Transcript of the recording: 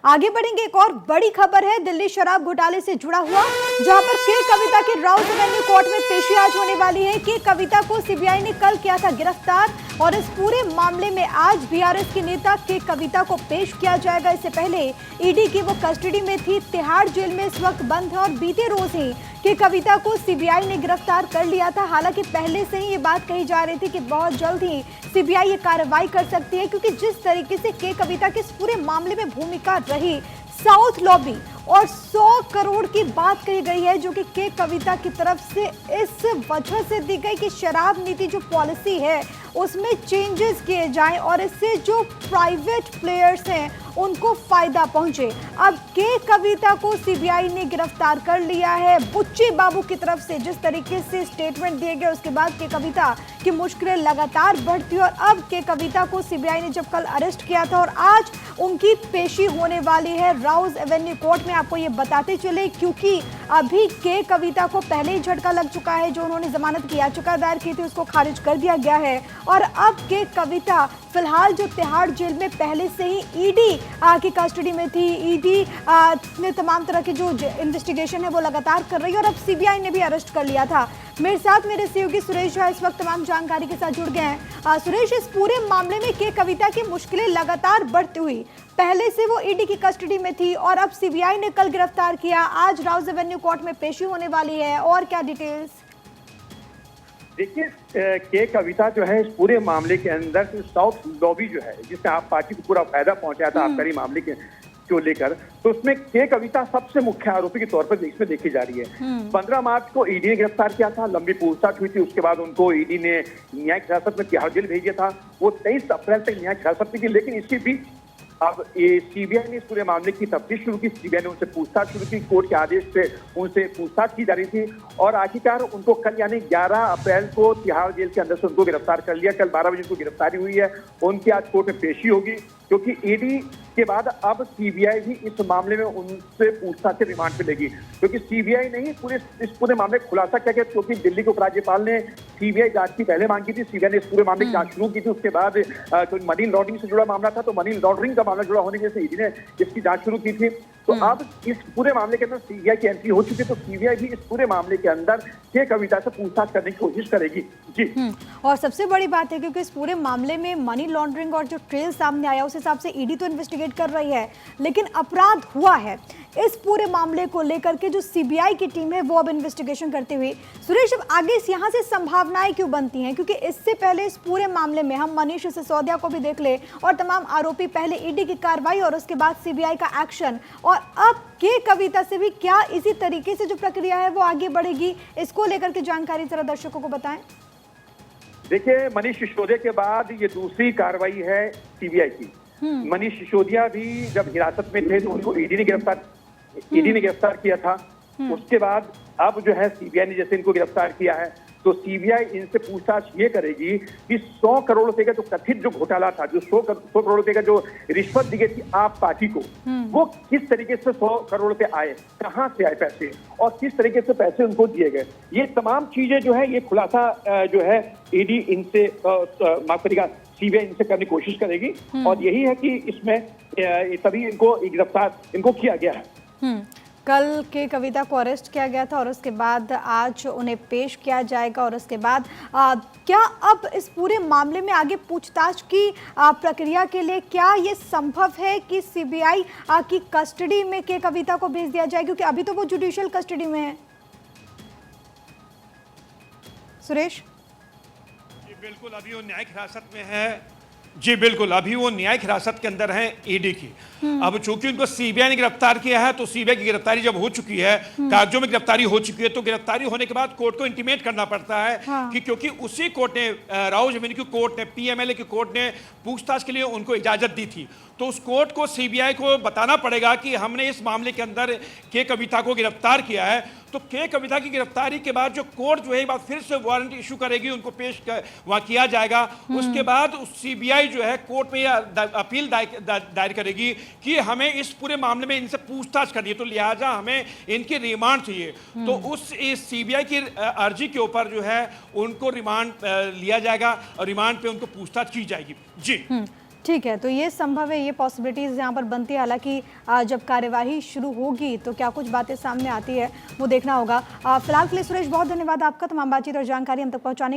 आगे बढ़ेंगे। एक और बड़ी खबर है दिल्ली शराब घोटाले से जुड़ा हुआ, जहां पर के कविता की राउज एवेन्यू कोर्ट में पेशी आज होने वाली है। के कविता को सीबीआई ने कल किया था गिरफ्तार और इस पूरे मामले में आज बीआरएस की नेता के कविता को पेश किया जाएगा। इससे पहले ईडी की वो कस्टडी में थी, तिहाड़ जेल में इस वक्त बंद है और बीते रोज ही के कविता को सीबीआई ने गिरफ्तार कर लिया था। हालांकि पहले से ही ये बात कही जा रही थी कि बहुत जल्द ही सीबीआई ये कार्रवाई कर सकती है, क्योंकि जिस तरीके से के कविता के इस पूरे मामले में भूमिका रही, साउथ लॉबी और 100 करोड़ की बात कही गई है जो कि के कविता की तरफ से इस वजह से दी गई कि शराब नीति जो पॉलिसी है उसमें चेंजेस किए जाएं और इससे जो प्राइवेट प्लेयर्स हैं उनको फायदा पहुंचे। अब के कविता को सीबीआई ने गिरफ्तार कर लिया है। बुच्ची बाबू की तरफ से जिस तरीके से स्टेटमेंट दिए गए उसके बाद के कविता की मुश्किलें लगातार बढ़ती और अब के कविता को सीबीआई ने जब कल अरेस्ट किया था और आज उनकी पेशी होने वाली है राउज एवेन्यू कोर्ट में। आपको ये बताते चले क्योंकि अभी के कविता को पहले ही झटका लग चुका है, जो उन्होंने जमानत की याचिका दायर की थी उसको खारिज कर दिया गया है और अब के कविता फिलहाल जो तिहाड़ जेल में पहले से ही ईडी की कस्टडी में थी। ईडी ने तमाम तरह की जो इन्वेस्टिगेशन है वो लगातार कर रही है और अब सीबीआई ने भी अरेस्ट कर लिया था। मेरे साथ मेरे सहयोगी सुरेश जो है इस वक्त तमाम जानकारी के साथ जुड़ गए हैं। सुरेश, इस पूरे मामले में के कविता की मुश्किलें लगातार बढ़ती हुई, पहले से वो ईडी की कस्टडी में थी और अब सीबीआई ने कल गिरफ्तार किया, आज राउज एवेन्यू कोर्ट में पेशी होने वाली है, और क्या डिटेल्स? देखिए, के कविता जो है इस पूरे मामले के अंदर साउथ लॉबी जो है जिससे आप पार्टी को पूरा फायदा पहुंचाया था आबकारी मामले को लेकर, तो उसमें के कविता सबसे मुख्य आरोपी के तौर पर इसमें देखी जा रही है। 15 मार्च को ईडी ने गिरफ्तार किया था, लंबी पूछताछ हुई थी, उसके बाद उनको ईडी ने न्यायिक हिरासत में तिहाड़ जेल भेज दिया था। वो 23 अप्रैल तक न्यायिक हिरासत में थी, लेकिन इसके बीच अब ये सीबीआई ने इस पूरे मामले की तफ्तीश शुरू की। सीबीआई ने उनसे पूछताछ शुरू की, कोर्ट के आदेश से उनसे पूछताछ की जा रही थी और आखिरकार उनको कल यानी 11 अप्रैल को तिहाड़ जेल के अंदर से उनको गिरफ्तार कर लिया। कल 12 बजे उनको गिरफ्तारी हुई है, उनकी आज कोर्ट में पेशी होगी, क्योंकि ईडी के बाद अब सीबीआई भी इस मामले में उनसे पूछताछ के रिमांड पे लेगी, क्योंकि सीबीआई ने ही इस पूरे मामले का खुलासा किया, क्योंकि दिल्ली के उपराज्यपाल ने सीबीआई जांच की पहले मांग की थी। सीबीआई ने इस पूरे मामले की जांच शुरू की थी, उसके बाद जो मनी लॉन्ड्रिंग से जुड़ा मामला था तो मनी लॉन्ड्रिंग का मामला जुड़ा होने से ईडी ने इसकी जांच शुरू की थी। तो अब इस पूरे मामले के अंदर सीबीआई की एंट्री हो चुकी है, तो सीबीआई भी इस पूरे मामले के अंदर के कविता से पूछताछ करने की कोशिश करेगी। जी, और सबसे बड़ी बात है क्योंकि इस पूरे मामले में मनी लॉन्ड्रिंग और जो ट्रेल सामने आया उस हिसाब से ईडी तो इन्वेस्टिगेट कर रही है, लेकिन अपराध हुआ है इस पूरे मामले को लेकर के जो सीबीआई की टीम है वो अब इन्वेस्टिगेशन करते हुए। सुरेश, अब आगे यहाँ से संभावनाएं क्यों बनती हैं? क्योंकि इससे पहले इस पूरे मामले में हम मनीष सिसोदिया को भी देख ले और तमाम आरोपी, पहले ईडी की कार्रवाई और उसके बाद सीबीआई का एक्शन, और अब के कविता से भी क्या इसी तरीके से जो प्रक्रिया है वो आगे बढ़ेगी? इसको लेकर के जानकारी जरा दर्शकों को बताएं। देखिए, मनीष सिसोदिया के बाद ये दूसरी कार्रवाई है सीबीआई की। मनीष सिसोदिया भी जब हिरासत में थे तो उनको ईडी ने गिरफ्तार किया था। उसके बाद अब जो है सीबीआई ने जैसे इनको गिरफ्तार किया है, तो सीबीआई इनसे पूछताछ ये करेगी कि 100 करोड़ रुपए का जो कथित जो घोटाला था, जो 100 करोड़ रुपए का जो रिश्वत दी गई थी आप पार्टी को, वो किस तरीके से 100 करोड़ रुपए आए, कहां से आए पैसे और किस तरीके से पैसे उनको दिए गए, ये तमाम चीजें जो है ये खुलासा जो है ईडी इनसे माफ करेगा सीबीआई इनसे करने की कोशिश करेगी और यही है कि इसमें तभी इनको गिरफ्तार इनको किया गया है। कल के कविता को अरेस्ट किया गया था और उसके बाद आज उन्हें पेश किया जाएगा और उसके बाद क्या अब इस पूरे मामले में आगे पूछताछ की प्रक्रिया के लिए क्या ये संभव है कि सीबीआई की कस्टडी में के कविता को भेज दिया जाए, क्योंकि अभी तो वो जुडिशियल कस्टडी में है? सुरेश जी बिल्कुल, अभी वो न्यायिक हिरासत में है। जी बिल्कुल, अभी वो न्यायिक हिरासत के अंदर हैं ईडी की। अब चूंकि उनको सीबीआई ने गिरफ्तार किया है, तो सीबीआई की गिरफ्तारी जब हो चुकी है, कागजों में गिरफ्तारी हो चुकी है, तो गिरफ्तारी होने के बाद कोर्ट को इंटीमेट करना पड़ता है कि क्योंकि उसी कोर्ट ने, राउज एवेन्यू की कोर्ट ने, पीएमएलए की कोर्ट ने पूछताछ के लिए उनको इजाजत दी थी, तो उस कोर्ट को सीबीआई को बताना पड़ेगा कि हमने इस मामले के अंदर के कविता को गिरफ्तार किया है। तो के कविता की गिरफ्तारी के बाद जो कोर्ट जो है एक बार फिर से वारंट इशू करेगी, उनको पेश वहां किया जाएगा। उसके बाद सीबीआई जो है कोर्ट में अपील दायर करेगी कि हमें इस पूरे मामले में इनसे पूछताछ करनी है, तो लिहाजा हमें इनकी रिमांड चाहिए। तो उस सीबीआई की अर्जी के ऊपर जो है उनको रिमांड लिया जाएगा और रिमांड पे उनको पूछताछ की जाएगी। जी ठीक है, तो ये संभव है, ये पॉसिबिलिटीज यहाँ पर बनती है। हालांकि जब कार्यवाही शुरू होगी तो क्या कुछ बातें सामने आती है वो देखना होगा। फिलहाल के लिए सुरेश बहुत धन्यवाद आपका तमाम बातचीत और जानकारी हम तक पहुंचाने